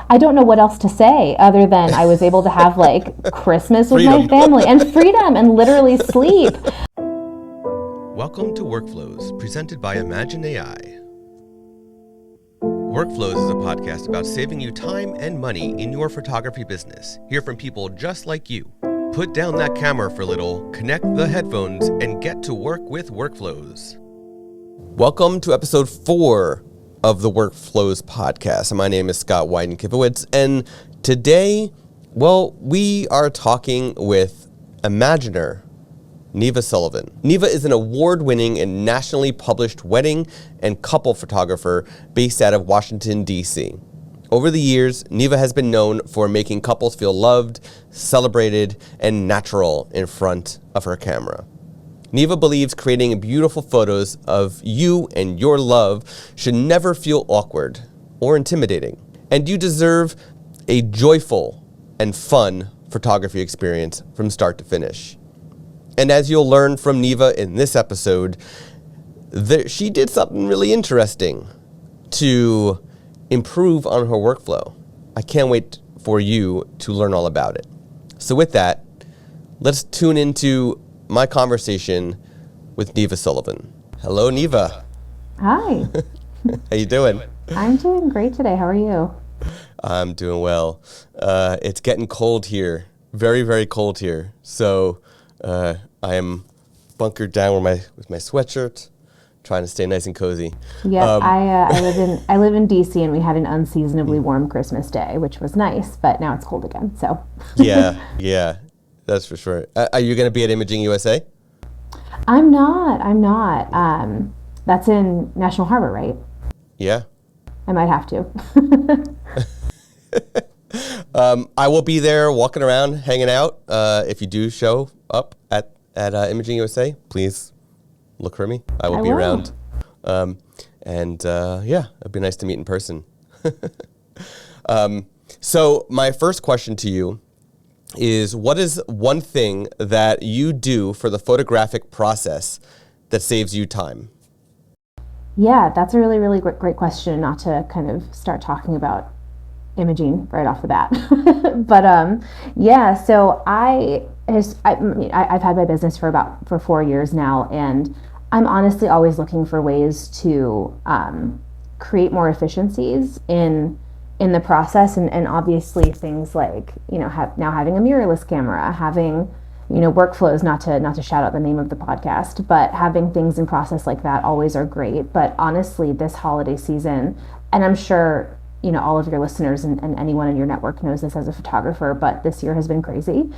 I don't know what else to say other than I was able to have like Christmas with Freedom. my family and freedom and literally sleep. Welcome to Workflows, presented by imagen-ai. Workflows is a podcast about saving you time and money in your photography business. Hear from people just like you. Put down that camera for a little, connect the headphones, and get to work with Workflows. Welcome to episode 4 of the Workflows podcast. My name is Scott Wyden-Kivowitz, and today, we are talking with imagener Neva Sullivan. Neva is an award-winning and nationally published wedding and couple photographer based out of Washington, D.C. Over the years, Neva has been known for making couples feel loved, celebrated, and natural in front of her camera. Neva believes creating beautiful photos of you and your love should never feel awkward or intimidating. And you deserve a joyful and fun photography experience from start to finish. And as you'll learn from Neva in this episode, she did something really interesting to improve on her workflow. I can't wait for you to learn all about it. So with that, let's tune into my conversation with Neva Sullivan. Hello, Neva. Hi. How you doing? I'm doing great today. How are you? I'm doing well. It's getting cold here. Very, very cold here. So I am bunkered down with my sweatshirt, trying to stay nice and cozy. Yes, I live in DC, and we had an unseasonably warm Christmas day, which was nice, but now it's cold again. So yeah, that's for sure. Are you going to be at Imaging USA? I'm not. That's in National Harbor, right? Yeah. I might have to. I will be there walking around, hanging out. If you do show up at Imaging USA, please look for me. I will be around. It'd be nice to meet in person. So my first question to you is, what is one thing that you do for the photographic process that saves you time? Yeah, that's a really, really great question, not to kind of start talking about imaging right off the bat. But so I've had my business for 4 years now, and I'm honestly always looking for ways to create more efficiencies in the process, and obviously things like now having a mirrorless camera, having workflows, not to shout out the name of the podcast, but having things in process like that always are great. But honestly, this holiday season, and I'm sure all of your listeners and anyone in your network knows this as a photographer, but this year has been crazy.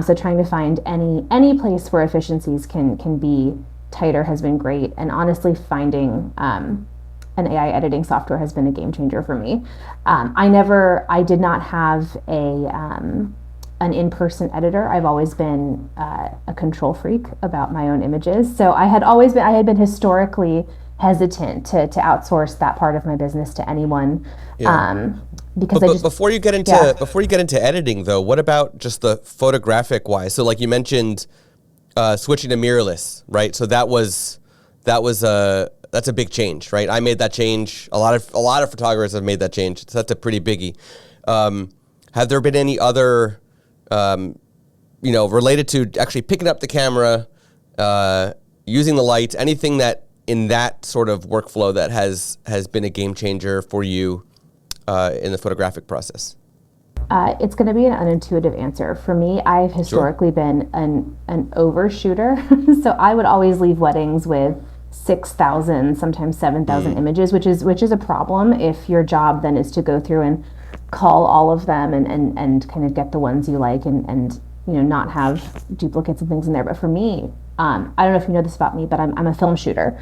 So trying to find any place where efficiencies can be tighter has been great. And honestly, finding an AI editing software has been a game changer for me. I did not have an in-person editor. I've always been a control freak about my own images. So I had been historically hesitant to outsource that part of my business to anyone. Because before you get into editing though, what about just the photographic wise? So like you mentioned, switching to mirrorless, right? So that's a big change, right? I made that change. A lot of photographers have made that change. So that's a pretty biggie. Have there been any other, related to actually picking up the camera, using the lights, anything that in that sort of workflow that has been a game changer for you in the photographic process? It's going to be an unintuitive answer. For me, I've historically been an overshooter. So I would always leave weddings with 6,000, sometimes 7,000 images, which is a problem if your job then is to go through and call all of them and kind of get the ones you like and not have duplicates and things in there. But for me, I don't know if you know this about me, but I'm a film shooter.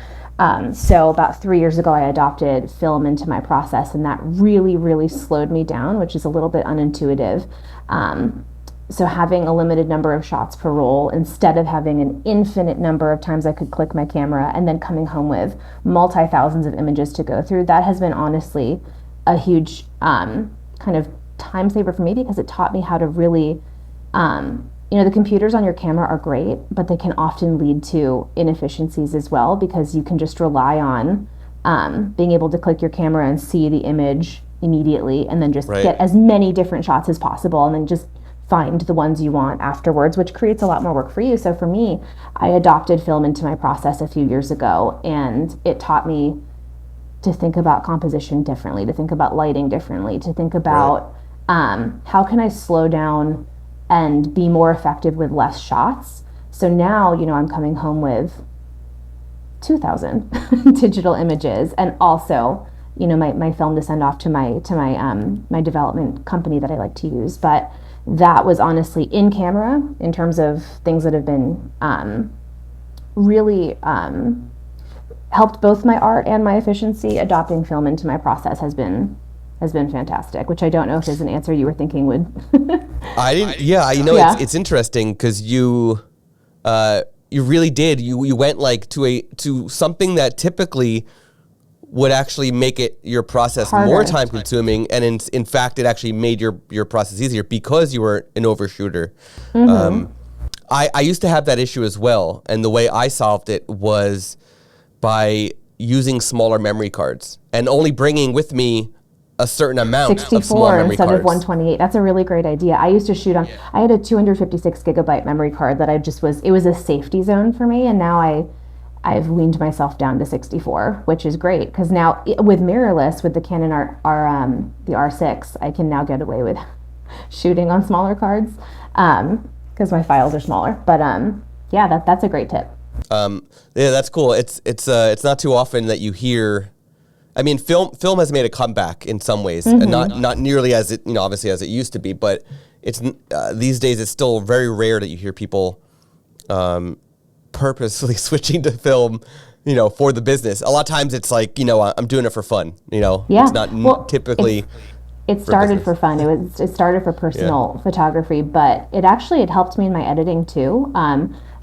So about 3 years ago, I adopted film into my process, and that really, really slowed me down, which is a little bit unintuitive. So having a limited number of shots per roll instead of having an infinite number of times I could click my camera and then coming home with multi-thousands of images to go through, that has been honestly a huge kind of time saver for me, because it taught me how to really the computers on your camera are great, but they can often lead to inefficiencies as well, because you can just rely on being able to click your camera and see the image immediately and then just Right. get as many different shots as possible and then just find the ones you want afterwards, which creates a lot more work for you. So for me, I adopted film into my process a few years ago, and it taught me to think about composition differently, to think about lighting differently, to think about how can I slow down and be more effective with less shots. So now, I'm coming home with 2,000 digital images, and also, my film to send off to my development company that I like to use. But that was honestly in camera in terms of things that have been really helped both my art and my efficiency. Adopting film into my process has been fantastic, which I don't know if is an answer you were thinking would. I didn't. Yeah, Yeah. it's interesting because you really did. You went like to something that typically would actually make your process Harder. more time consuming, and in fact, it actually made your process easier because you were an overshooter. I used to have that issue as well, and the way I solved it was by using smaller memory cards and only bringing with me a certain amount of small 64 memory instead cards. of 128. That's a really great idea. I used to shoot on, I had a 256 gigabyte memory card that it was a safety zone for me. And now I've weaned myself down to 64, which is great. Because now with mirrorless, with the Canon the R6, I can now get away with shooting on smaller cards because my files are smaller. But yeah, that's a great tip. Yeah, that's cool. It's not too often that you hear. I mean, film has made a comeback in some ways, and not nearly as it obviously as it used to be. But it's these days it's still very rare that you hear people purposely switching to film, for the business. A lot of times it's like I'm doing it for fun. Yeah. It's not typically. It started for fun. It started for personal photography, but it helped me in my editing too.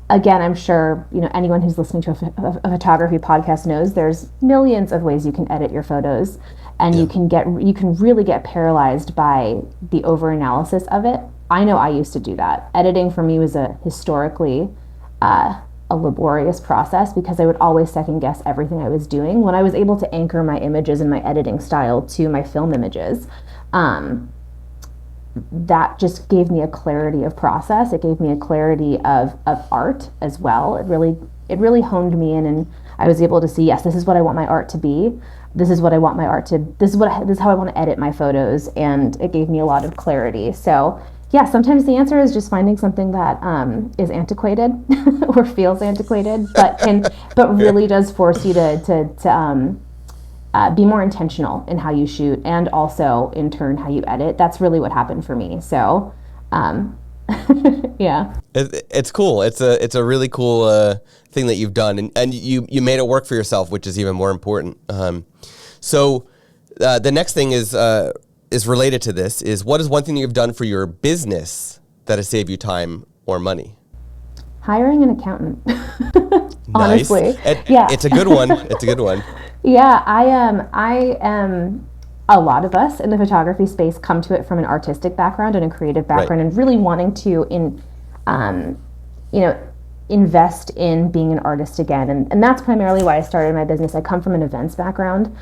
Again, I'm sure anyone who's listening to a photography podcast knows there's millions of ways you can edit your photos, and you can really get paralyzed by the over analysis of it. I know I used to do that. Editing for me was historically a laborious process because I would always second guess everything I was doing. When I was able to anchor my images and my editing style to my film images, that just gave me a clarity of process. It gave me a clarity of art as well. It really honed me in, and I was able to see, yes, this is what I want my art to be. This is what I want my art to, this is how I want to edit my photos. And it gave me a lot of clarity. So yeah, sometimes the answer is just finding something that is antiquated or feels antiquated, but really does force you to be more intentional in how you shoot, and also in turn how you edit. That's really what happened for me. So yeah, it's cool. It's a really cool thing that you've done, and you made it work for yourself, which is even more important. So the next thing is related to this. Is what is one thing you've done for your business that has saved you time or money? Hiring an accountant. Nice. Honestly, yeah, it's a good one. It's a good one. Yeah, I am. A lot of us in the photography space come to it from an artistic background and a creative background, and really wanting to invest in being an artist again. And that's primarily why I started my business. I come from an events background,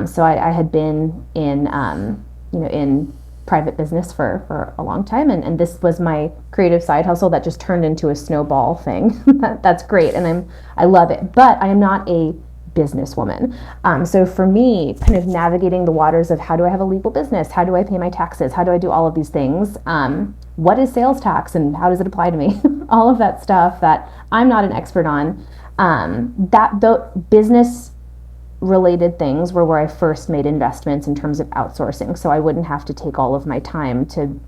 so I had been in private business for a long time, and this was my creative side hustle that just turned into a snowball thing. That's great, and I love it, but I am not a businesswoman. So for me, kind of navigating the waters of how do I have a legal business? How do I pay my taxes? How do I do all of these things? What is sales tax and how does it apply to me? All of that stuff that I'm not an expert on. The business related things were where I first made investments in terms of outsourcing. So I wouldn't have to take all of my time to,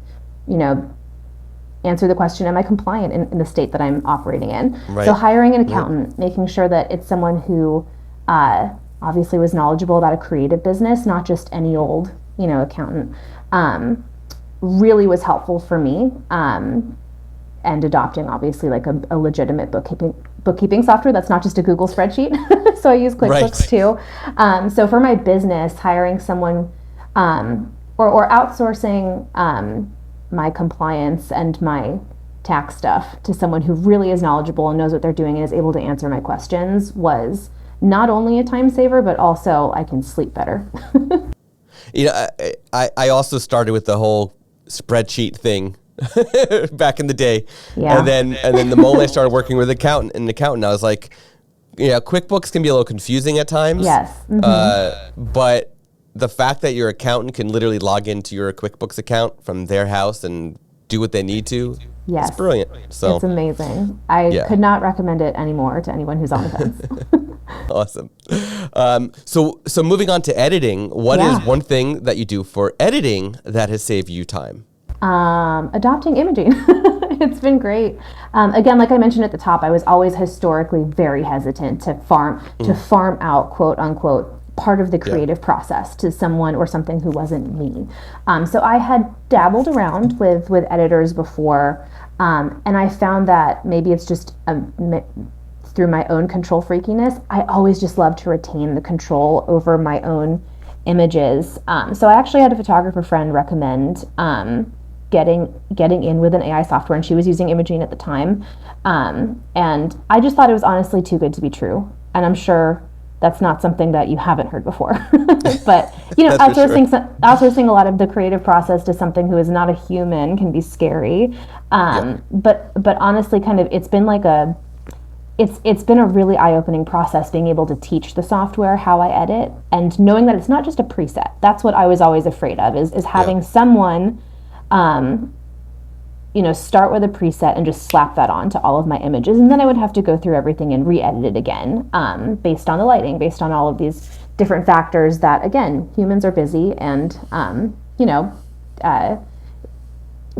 answer the question, am I compliant in the state that I'm operating in? Right. So hiring an accountant, making sure that it's someone who obviously was knowledgeable about a creative business, not just any old, accountant, really was helpful for me. And adopting obviously like a legitimate bookkeeping software that's not just a Google spreadsheet. So I use QuickBooks too. So for my business, hiring someone or outsourcing my compliance and my tax stuff to someone who really is knowledgeable and knows what they're doing and is able to answer my questions was not only a time saver, but also I can sleep better. You know, I also started with the whole spreadsheet thing back in the day. Yeah. And then the moment I started working with an accountant, I was like, yeah, QuickBooks can be a little confusing at times. Yes. But the fact that your accountant can literally log into your QuickBooks account from their house and do what they need to, Yes. it's brilliant. So it's amazing. I could not recommend it anymore to anyone who's on the fence. awesome. So moving on to editing, what is one thing that you do for editing that has saved you time? Adopting imaging. It's been great. Again, like I mentioned at the top, I was always historically very hesitant to farm out, quote unquote, part of the creative process to someone or something who wasn't me. So I had dabbled around with editors before, and I found that maybe it's just through my own control freakiness, I always just love to retain the control over my own images. So I actually had a photographer friend recommend getting in with an AI software, and she was using Imagen at the time. And I just thought it was honestly too good to be true. And I'm sure that's not something that you haven't heard before. But, you know, outsourcing a lot of the creative process to something who is not a human can be scary. But honestly, kind of, it's been like it's been a really eye-opening process being able to teach the software how I edit and knowing that it's not just a preset. That's what I was always afraid of, is having someone start with a preset and just slap that on to all of my images. And then I would have to go through everything and re-edit it again, based on the lighting, based on all of these different factors that, again, humans are busy. And,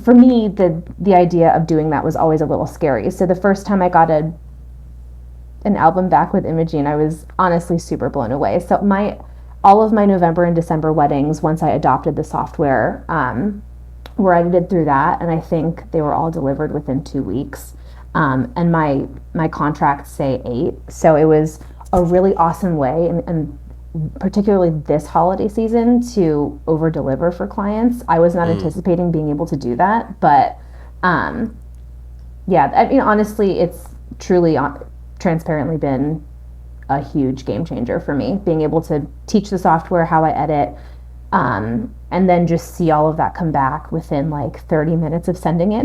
for me, the idea of doing that was always a little scary. So the first time I got an album back with Imagen, I was honestly super blown away. So all of my November and December weddings, once I adopted the software, were edited through that, and I think they were all delivered within 2 weeks. And my contracts say 8, so it was a really awesome way, and particularly this holiday season, to over deliver for clients. I was not anticipating being able to do that, but honestly, it's truly transparently been a huge game changer for me, being able to teach the software how I edit. And then just see all of that come back within like 30 minutes of sending it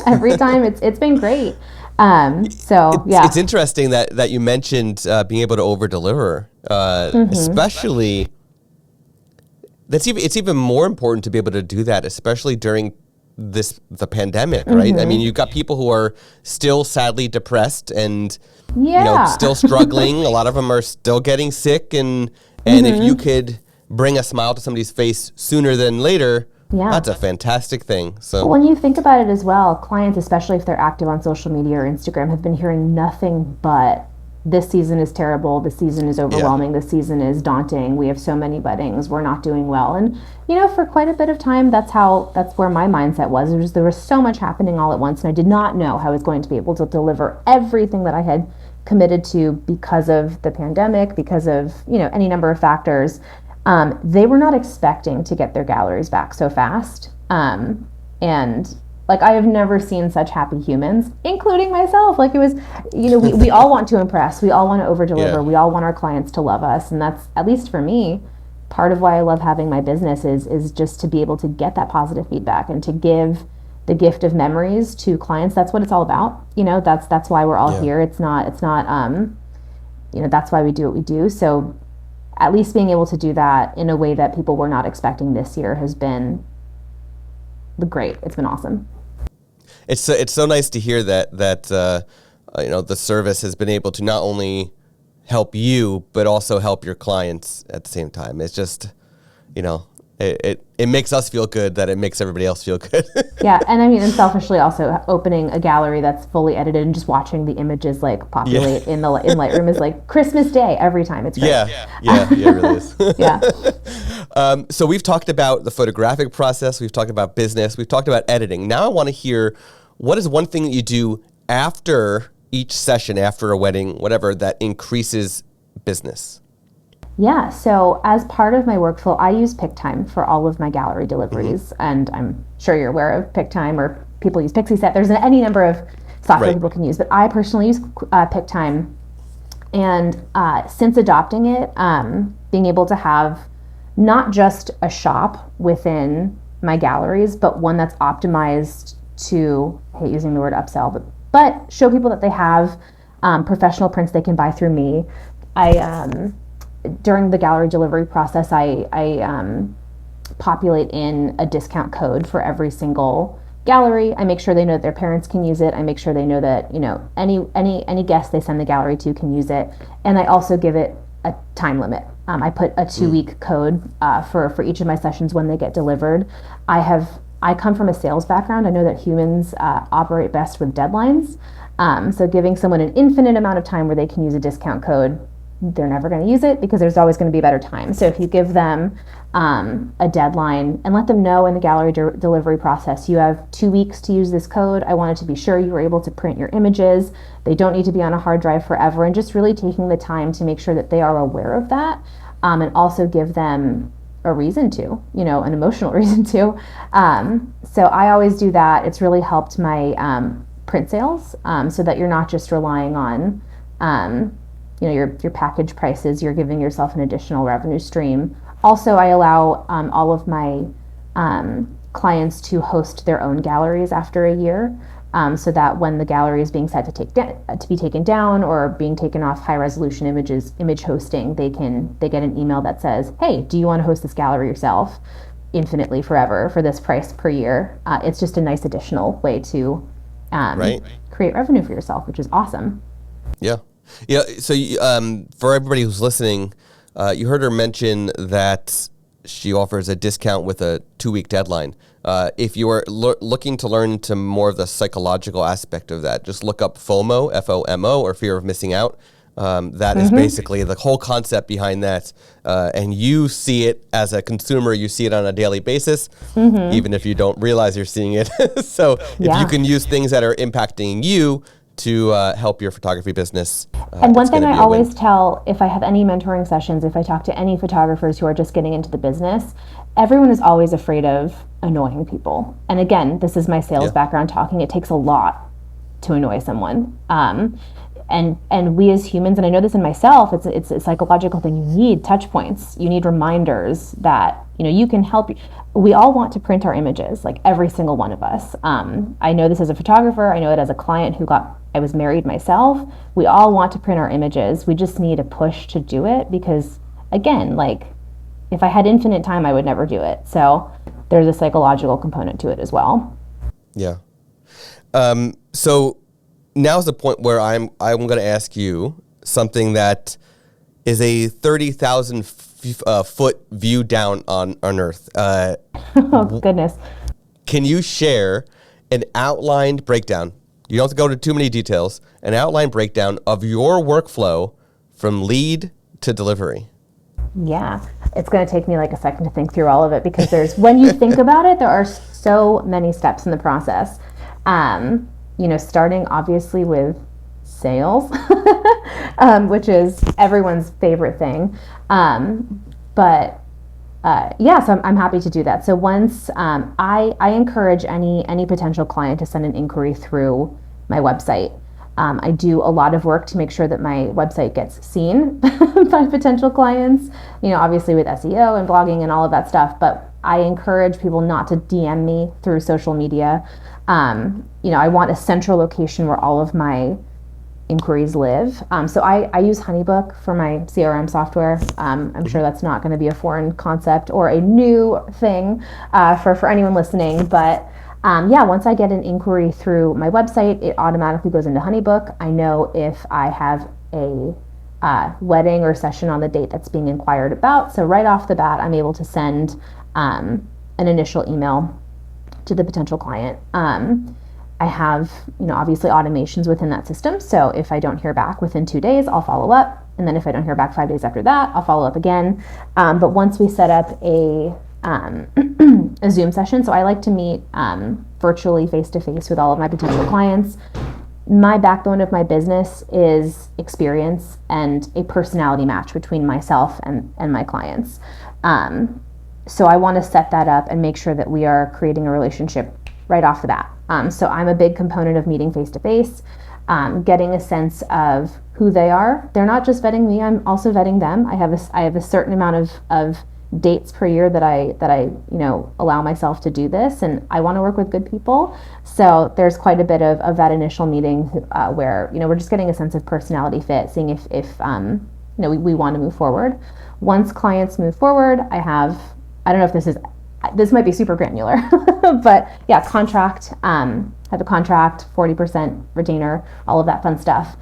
every time. It's been great. It's interesting that you mentioned being able to over deliver, especially. It's even more important to be able to do that, especially during the pandemic, right? I mean, you've got people who are still sadly depressed and still struggling. A lot of them are still getting sick, and if you could bring a smile to somebody's face sooner than later, that's a fantastic thing. So when you think about it as well, clients, especially if they're active on social media or Instagram, have been hearing nothing but, this season is terrible, this season is overwhelming, this season is daunting, we have so many weddings, we're not doing well. And for quite a bit of time, that's where my mindset was. There was so much happening all at once, and I did not know how I was going to be able to deliver everything that I had committed to because of the pandemic, because of any number of factors. They were not expecting to get their galleries back so fast. And like, I have never seen such happy humans, including myself. Like, it was, we all want to impress. We all want to over deliver. We all want our clients to love us. And that's, at least for me, part of why I love having my business is just to be able to get that positive feedback and to give the gift of memories to clients. That's what it's all about. That's why we're all here. It's not, that's why we do what we do. So at least being able to do that in a way that people were not expecting this year has been great. It's been awesome. It's so nice to hear that the service has been able to not only help you but also help your clients at the same time. It's just, it makes us feel good that it makes everybody else feel good. Yeah, and I mean, and selfishly also opening a gallery that's fully edited and just watching the images like populate in Lightroom is like Christmas Day every time. It's great. Yeah, it really is. Yeah. So we've talked about the photographic process, we've talked about business, we've talked about editing. Now I want to hear, what is one thing that you do after each session, after a wedding, whatever, that increases business? Yeah, so as part of my workflow, I use PickTime for all of my gallery deliveries, and I'm sure you're aware of PickTime, or people use PixieSet. There's any number of software people can use, but I personally use PickTime. And since adopting it, being able to have not just a shop within my galleries, but one that's optimized to, I hate using the word upsell, but show people that they have professional prints they can buy through me. During the gallery delivery process, I populate in a discount code for every single gallery. I make sure they know that their parents can use it. I make sure they know that, any guest they send the gallery to can use it. And I also give it a time limit. I put a 2-week code for each of my sessions when they get delivered. I come from a sales background. I know that humans operate best with deadlines. So giving someone an infinite amount of time where they can use a discount code, they're never going to use it because there's always going to be a better time. So if you give them a deadline and let them know in the gallery delivery process, you have 2 weeks to use this code. I wanted to be sure you were able to print your images. They don't need to be on a hard drive forever, and just really taking the time to make sure that they are aware of that, and also give them a reason to, an emotional reason to. So I always do that. It's really helped my print sales, so that you're not just relying on your package prices. You're giving yourself an additional revenue stream. Also, I allow all of my clients to host their own galleries after a year, so that when the gallery is being set to be taken down or being taken off high resolution image hosting, they get an email that says, "Hey, do you want to host this gallery yourself infinitely forever for this price per year?" It's just a nice additional way to create revenue for yourself, which is awesome. Yeah. Yeah. So for everybody who's listening, you heard her mention that she offers a discount with a 2-week deadline. If you are looking to learn into more of the psychological aspect of that, just look up FOMO, FOMO, or fear of missing out. That is basically the whole concept behind that. And you see it as a consumer, you see it on a daily basis, even if you don't realize you're seeing it. So if you can use things that are impacting you to help your photography business. And one thing I always tell, if I have any mentoring sessions, if I talk to any photographers who are just getting into the business, everyone is always afraid of annoying people. And again, this is my sales background talking. It takes a lot to annoy someone. And we as humans, and I know this in myself, it's a psychological thing. You need touch points. You need reminders that, you can help. We all want to print our images, like every single one of us. I know this as a photographer. I know it as a client I was married myself. We all want to print our images. We just need a push to do it because, again, if I had infinite time, I would never do it. So there's a psychological component to it as well. Yeah. So now's the point where I'm going to ask you something that is a 30,000 foot view down on Earth. Oh, goodness. Can you share an outlined breakdown? You don't have to go into too many details. An outline breakdown of your workflow from lead to delivery. Yeah, it's going to take me a second to think through all of it because when you think about it, there are so many steps in the process. Starting obviously with sales, which is everyone's favorite thing. So I'm happy to do that. So once I encourage any potential client to send an inquiry through my website. I do a lot of work to make sure that my website gets seen by potential clients, obviously with SEO and blogging and all of that stuff, but I encourage people not to DM me through social media. I want a central location where all of my inquiries live. So I use HoneyBook for my CRM software. I'm sure that's not going to be a foreign concept or a new thing for anyone listening, but once I get an inquiry through my website, it automatically goes into HoneyBook. I know if I have a wedding or session on the date that's being inquired about. So right off the bat, I'm able to send an initial email to the potential client. I have, obviously automations within that system. So if I don't hear back within 2 days, I'll follow up. And then if I don't hear back 5 days after that, I'll follow up again. But once we set up a Zoom session, so I like to meet virtually face-to-face with all of my potential clients. My backbone of my business is experience and a personality match between myself and my clients. So I want to set that up and make sure that we are creating a relationship right off the bat. So I'm a big component of meeting face-to-face, getting a sense of who they are. They're not just vetting me, I'm also vetting them. I have a certain amount of dates per year that I allow myself to do this, and I want to work with good people. So there's quite a bit of that initial meeting where we're just getting a sense of personality fit, seeing if we want to move forward. Once clients move forward, I don't know if this might be super granular, but yeah, contract, have a contract, 40% retainer, all of that fun stuff.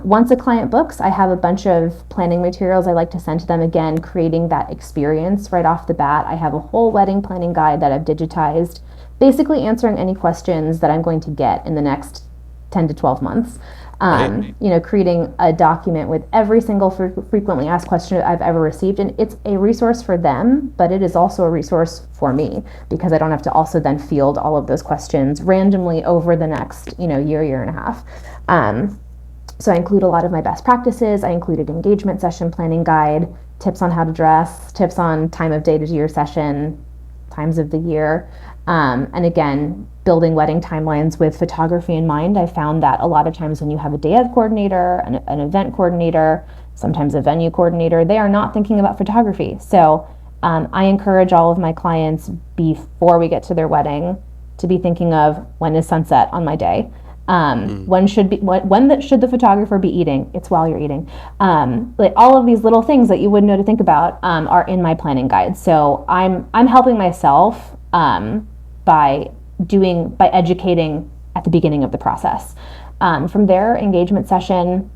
Once a client books, I have a bunch of planning materials I like to send to them, again, creating that experience right off the bat. I have a whole wedding planning guide that I've digitized, basically answering any questions that I'm going to get in the next 10 to 12 months. Creating a document with every single frequently asked question I've ever received. And it's a resource for them, but it is also a resource for me, because I don't have to also then field all of those questions randomly over the next, year and a half. So I include a lot of my best practices. I included engagement session planning guide, tips on how to dress, tips on time of day to do your session, times of the year. And again, building wedding timelines with photography in mind. I found that a lot of times when you have a day of coordinator, an event coordinator, sometimes a venue coordinator, they are not thinking about photography. So I encourage all of my clients before we get to their wedding to be thinking of, when is sunset on my day? When should the photographer be eating? It's while you're eating. Like all of these little things that you wouldn't know to think about are in my planning guide. So I'm helping myself by educating at the beginning of the process. From there, engagement session,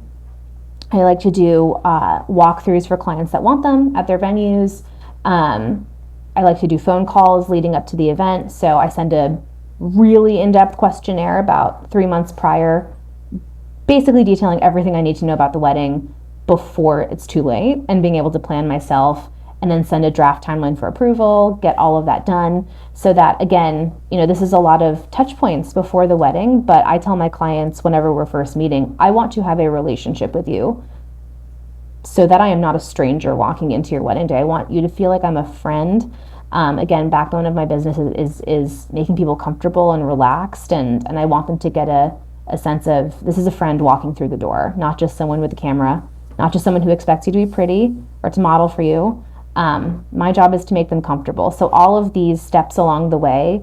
I like to do walkthroughs for clients that want them at their venues. I like to do phone calls leading up to the event. So I send a really in-depth questionnaire about 3 months prior, basically detailing everything I need to know about the wedding before it's too late, and being able to plan myself, and then send a draft timeline for approval, get all of that done, so that, again, this is a lot of touch points before the wedding, but I tell my clients whenever we're first meeting, I want to have a relationship with you so that I am not a stranger walking into your wedding day. I want you to feel like I'm a friend. Again, backbone of my business is making people comfortable and relaxed, and I want them to get a sense of, this is a friend walking through the door, not just someone with a camera, not just someone who expects you to be pretty or to model for you. My job is to make them comfortable. So all of these steps along the way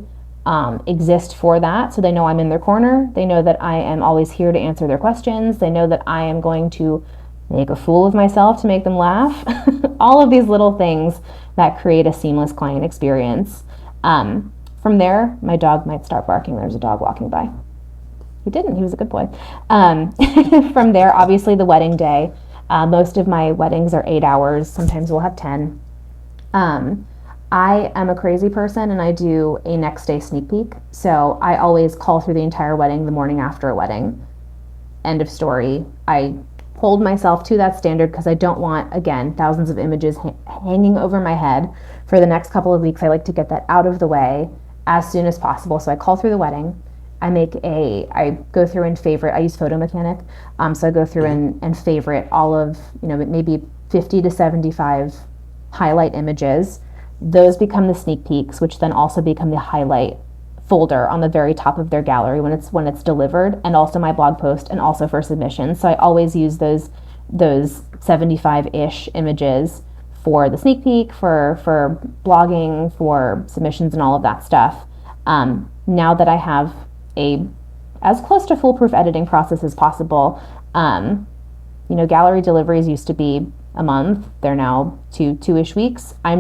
exist for that. So they know I'm in their corner. They know that I am always here to answer their questions. They know that I am going to make a fool of myself to make them laugh. All of these little things that create a seamless client experience. From there, my dog might start barking. There's a dog walking by. He didn't. He was a good boy. From there, obviously, the wedding day. Most of my weddings are 8 hours. Sometimes we'll have 10. I am a crazy person, and I do a next day sneak peek. So I always call through the entire wedding the morning after a wedding. End of story. I hold myself to that standard because I don't want, again, thousands of images hanging over my head for the next couple of weeks. I like to get that out of the way as soon as possible. So I call through the wedding. I go through and favorite. I use Photo Mechanic, so I go through and favorite all of, maybe 50 to 75 highlight images. Those become the sneak peeks, which then also become the highlight folder on the very top of their gallery when it's delivered, and also my blog post, and also for submissions. So I always use those 75-ish images for the sneak peek, for blogging, for submissions, and all of that stuff. Now that I have as close to foolproof editing process as possible, gallery deliveries used to be a month. They're now two-ish weeks. I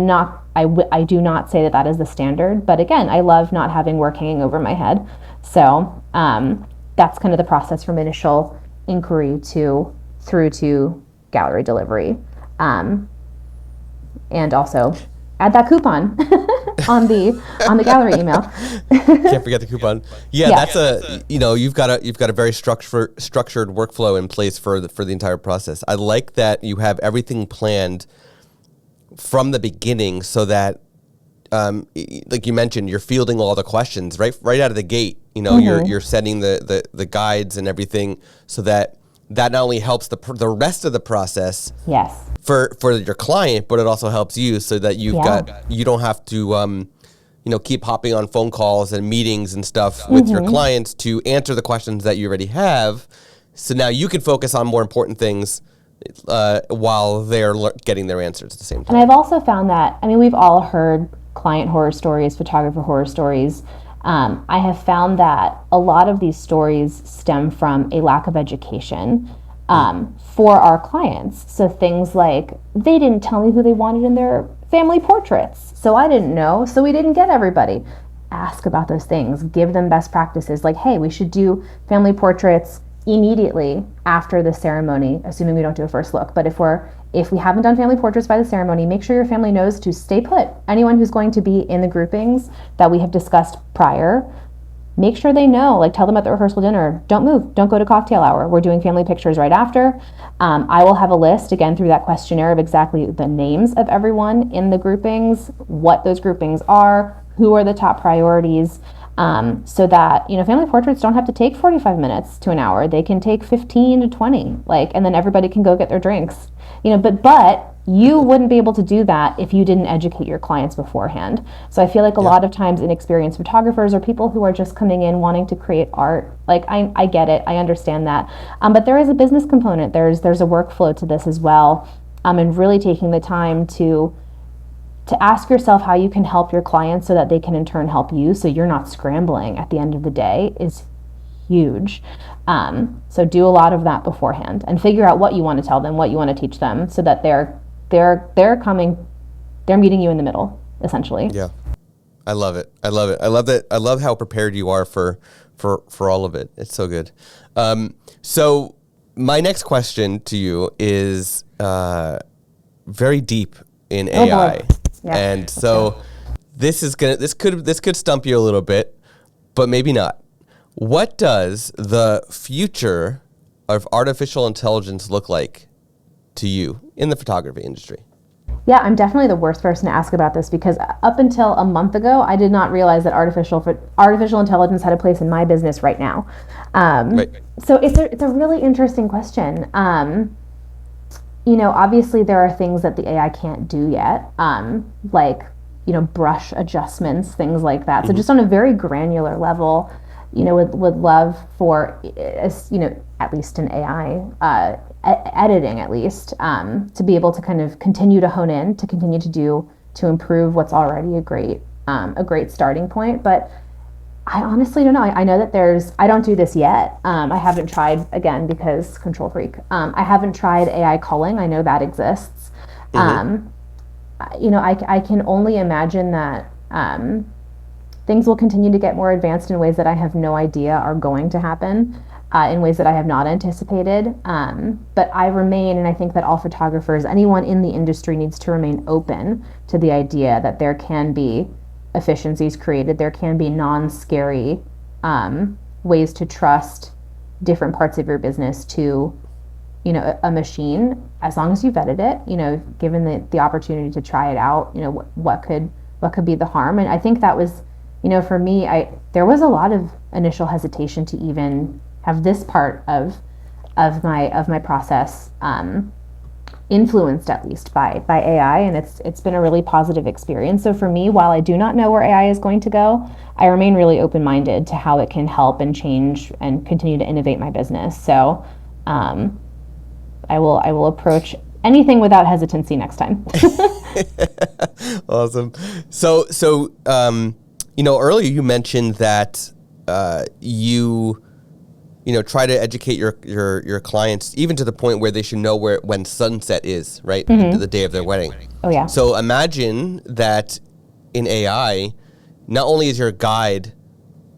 do not say that is the standard, but again, I love not having work hanging over my head. So that's kind of the process from initial inquiry through to gallery delivery. And also add that coupon on the gallery email. Can't forget the coupon. Yeah. That's you've got a very structured workflow in place for the entire process. I like that you have everything planned from the beginning, so that like you mentioned, you're fielding all the questions right out of the gate. You're setting the guides and everything, so that not only helps the rest of the process. Yes. For your client, but it also helps you, so that you don't have to keep hopping on phone calls and meetings and stuff with your clients to answer the questions that you already have. So now you can focus on more important things while they're getting their answers at the same time. And I've also found that, I mean, we've all heard client horror stories, photographer horror stories. I have found that a lot of these stories stem from a lack of education for our clients. So things like, they didn't tell me who they wanted in their family portraits, so I didn't know, so we didn't get everybody. Ask about those things. Give them best practices. Like, hey, we should do family portraits immediately after the ceremony, assuming we don't do a first look. But if we haven't done family portraits by the ceremony, make sure your family knows to stay put. Anyone who's going to be in the groupings that we have discussed prior, make sure they know, like tell them at the rehearsal dinner, don't move, don't go to cocktail hour. We're doing family pictures right after. I will have a list, again, through that questionnaire of exactly the names of everyone in the groupings, what those groupings are, who are the top priorities, so that, family portraits don't have to take 45 minutes to an hour. They can take 15 to 20, and then everybody can go get their drinks. But you wouldn't be able to do that if you didn't educate your clients beforehand. So I feel like a lot of times inexperienced photographers or people who are just coming in wanting to create art, I get it, I understand that. But there is a business component. There's a workflow to this as well. And really taking the time to ask yourself how you can help your clients so that they can in turn help you, so you're not scrambling at the end of the day, is huge. So do a lot of that beforehand and figure out what you want to tell them, what you want to teach them, so that they're meeting you in the middle, essentially. Yeah. I love it. I love that. I love how prepared you are for all of it. It's so good. So my next question to you is very deep in AI. Boy. Yeah, and so this could stump you a little bit, but maybe not. What does the future of artificial intelligence look like to you in the photography industry? Yeah, I'm definitely the worst person to ask about this, because up until a month ago, I did not realize that artificial intelligence had a place in my business right now. Right. So it's a really interesting question. Obviously there are things that the AI can't do yet, brush adjustments, things like that. So just on a very granular level, would love for, at least in AI, editing at least, to be able to kind of continue to hone in, to continue to improve what's already a great starting point. But I honestly don't know. I know that I don't do this yet. I haven't tried, again, because control freak. I haven't tried AI culling. I know that exists. Mm-hmm. I can only imagine that things will continue to get more advanced in ways that I have no idea are going to happen, in ways that I have not anticipated. But I remain, and I think that all photographers, anyone in the industry, needs to remain open to the idea that there can be efficiencies created. There can be non-scary ways to trust different parts of your business to, a machine, as long as you vetted it, given the opportunity to try it out, what could be the harm. And I think that was, for me, there was a lot of initial hesitation to even have this part of my process influenced, at least by AI, and it's been a really positive experience. So for me, while I do not know where AI is going to go, I remain really open-minded to how it can help and change and continue to innovate my business. So I will approach anything without hesitancy next time. Awesome. So earlier you mentioned that you try to educate your clients, even to the point where they should know when sunset is, right? Mm-hmm. The day of their wedding. Oh, yeah. So imagine that in AI, not only is your guide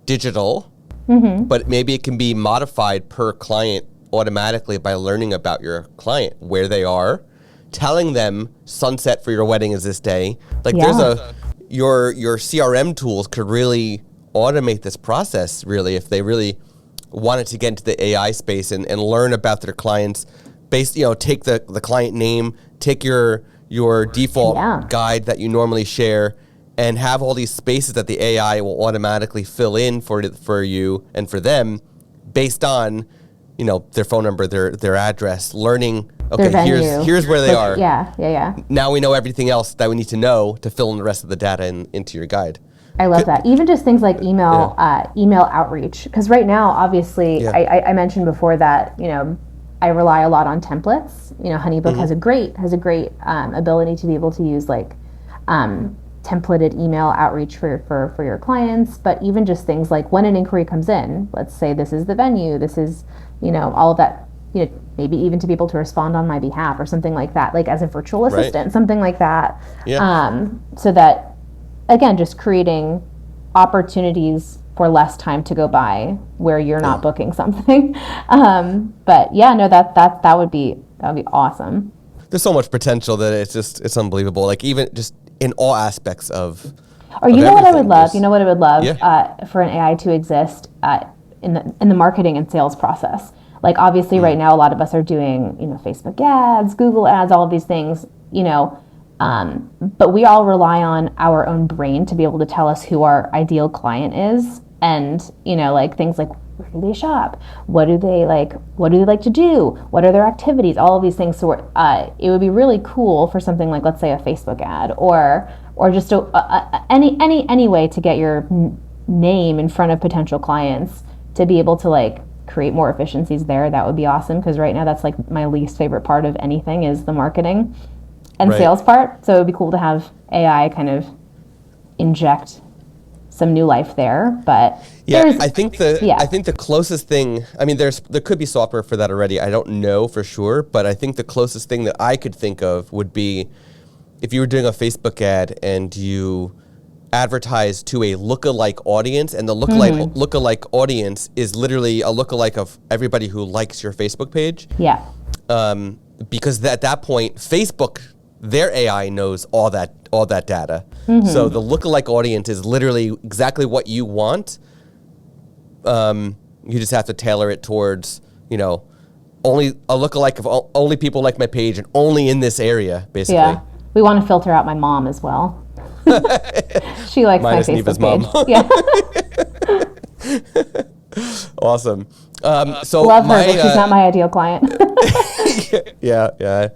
digital, mm-hmm. but maybe it can be modified per client automatically by learning about your client, where they are, telling them sunset for your wedding is this day. There's your CRM tools could really automate this process, really, if they really wanted to get into the AI space and learn about their clients, take the client name, take your default guide that you normally share, and have all these spaces that the AI will automatically fill in for you and for them based on, their phone number, their address, learning, okay, here's where they are. Yeah. Now we know everything else that we need to know to fill in the rest of the data into your guide. I love that. Even just things like email outreach. Because right now, obviously, I mentioned before that, I rely a lot on templates. Honeybook has a great ability to be able to use like templated email outreach for your clients, but even just things like when an inquiry comes in, let's say this is the venue, this is, all of that, maybe even to be able to respond on my behalf or something like that, like as a virtual assistant, something like that. Yeah. So that, again, just creating opportunities for less time to go by where you're not booking something. But yeah, no, that would be awesome. There's so much potential that it's unbelievable. Like even just in all aspects of. Or what I would love? What I would love for an AI to exist in the marketing and sales process. Like obviously right now a lot of us are doing, Facebook ads, Google ads, all of these things, but we all rely on our own brain to be able to tell us who our ideal client is. And, like things like, where do they shop? What do they like to do? What are their activities? All of these things. So it would be really cool for something like, let's say, a Facebook ad or just any way to get your name in front of potential clients to be able to like create more efficiencies there. That would be awesome, because right now that's like my least favorite part of anything is the marketing and sales part. So it would be cool to have AI kind of inject some new life there. But I think the closest thing, I mean, there could be software for that already. I don't know for sure, but I think the closest thing that I could think of would be if you were doing a Facebook ad and you advertise to a lookalike audience, and the lookalike audience is literally a lookalike of everybody who likes your Facebook page. Yeah. Because at that point, Facebook, their AI knows all that data. So the lookalike audience is literally exactly what you want. You just have to tailor it towards, only a lookalike of only people like my page and only in this area, basically. Yeah. We want to filter out my mom as well. She likes my Facebook Neva's page. Yeah. Awesome. So love her, but she's not my ideal client. Yeah.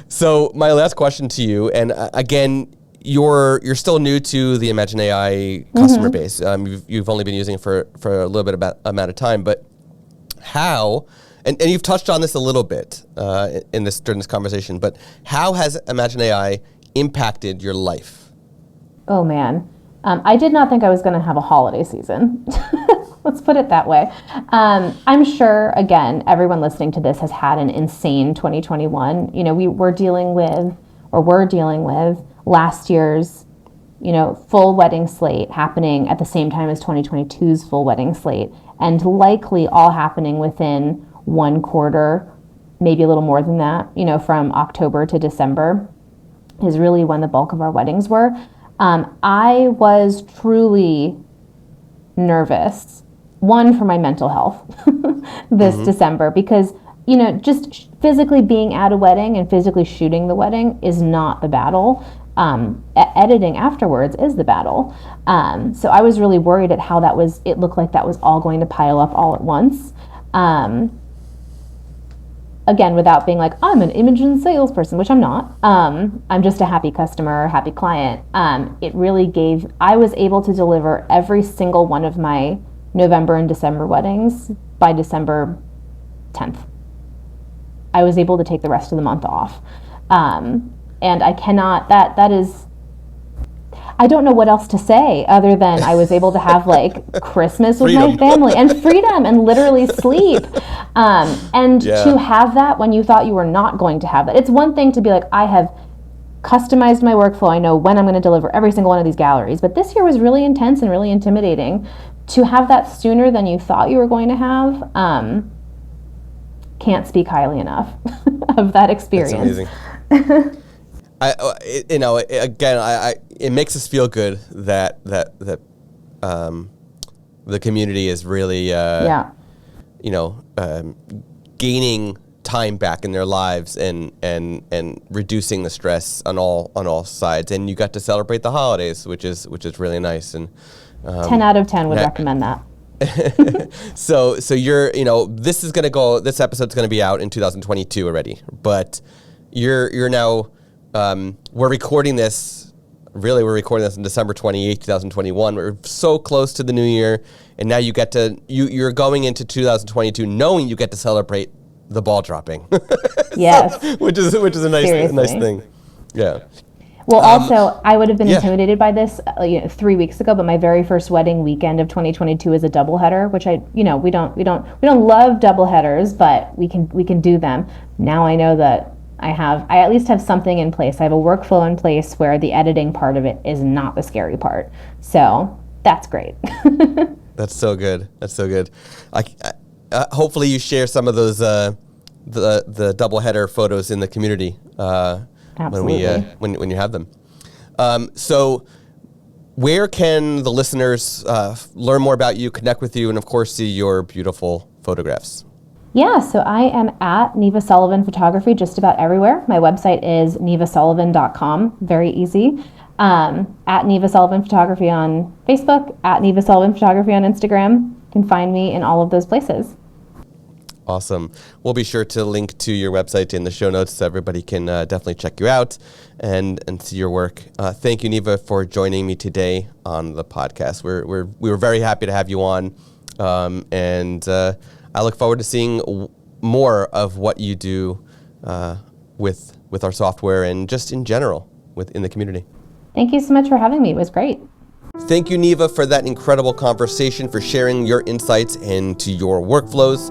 So my last question to you, and again, you're still new to the imagen-ai customer base. You've only been using it for a little bit amount of time, but how? And you've touched on this a little bit during this conversation, but how has imagen-ai impacted your life? Oh man, I did not think I was going to have a holiday season. Let's put it that way. I'm sure, again, everyone listening to this has had an insane 2021. We're dealing with last year's, full wedding slate happening at the same time as 2022's full wedding slate, and likely all happening within one quarter, maybe a little more than that, from October to December is really when the bulk of our weddings were. I was truly nervous, one, for my mental health this December, because, just physically being at a wedding and physically shooting the wedding is not the battle. Editing afterwards is the battle. So I was really worried at how it looked like that was all going to pile up all at once. Again, without being like, I'm an Imagen salesperson, which I'm not. I'm just a happy customer, happy client. It really I was able to deliver every single one of my November and December weddings by December 10th. I was able to take the rest of the month off. And I cannot, that is, I don't know what else to say other than I was able to have like Christmas with my family and freedom and literally sleep. To have that when you thought you were not going to have that. It's one thing to be like, I have customized my workflow. I know when I'm going to deliver every single one of these galleries. But this year was really intense and really intimidating. To have that sooner than you thought you were going to have, can't speak highly enough of that experience. That's amazing. It makes us feel good that the community is really, gaining time back in their lives and reducing the stress on all sides. And you got to celebrate the holidays, which is really nice. And 10 out of 10 would recommend that. So you're, this episode's going to be out in 2022 already, but you're now, we're recording this on December 28th, 2021. We're so close to the new year, and now you're going into 2022 knowing you get to celebrate the ball dropping. Yes. So, which is a nice thing. Yeah. Well, also, I would have been intimidated by this 3 weeks ago, but my very first wedding weekend of 2022 is a doubleheader, which we don't love doubleheaders, but we can do them. Now I know that I at least have something in place. I have a workflow in place where the editing part of it is not the scary part. So that's great. That's so good. Hopefully you share some of those the doubleheader photos in the community. Absolutely. When you have them. So where can the listeners learn more about you, connect with you, and of course see your beautiful photographs? Yeah, so I am at Neva Sullivan Photography just about everywhere. My website is nevasullivan.com, very easy. At Neva Sullivan Photography on Facebook, at Neva Sullivan Photography on Instagram. You can find me in all of those places. Awesome. We'll be sure to link to your website in the show notes so everybody can definitely check you out and see your work. Thank you, Neva, for joining me today on the podcast. We were very happy to have you on, and I look forward to seeing more of what you do with our software and just in general in the community. Thank you so much for having me. It was great. Thank you, Neva, for that incredible conversation, for sharing your insights into your workflows.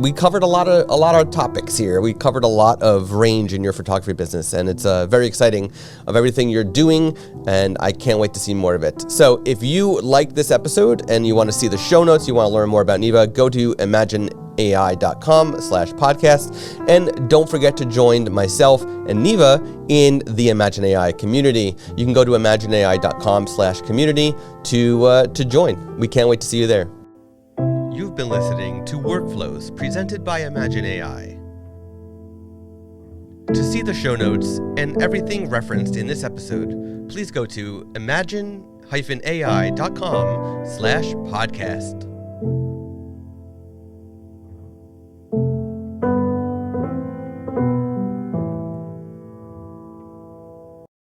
We covered a lot of topics here. We covered a lot of range in your photography business, and it's very exciting of everything you're doing, and I can't wait to see more of it. So if you like this episode and you want to see the show notes, you want to learn more about Neva, go to imagen-ai.com/podcast, and don't forget to join myself and Neva in the imagen-ai community. You can go to imagen-ai.com/community to join. We can't wait to see you there. You've been listening to Workflows presented by imagen-ai. To see the show notes and everything referenced in this episode, please go to imagen-ai.com/podcast.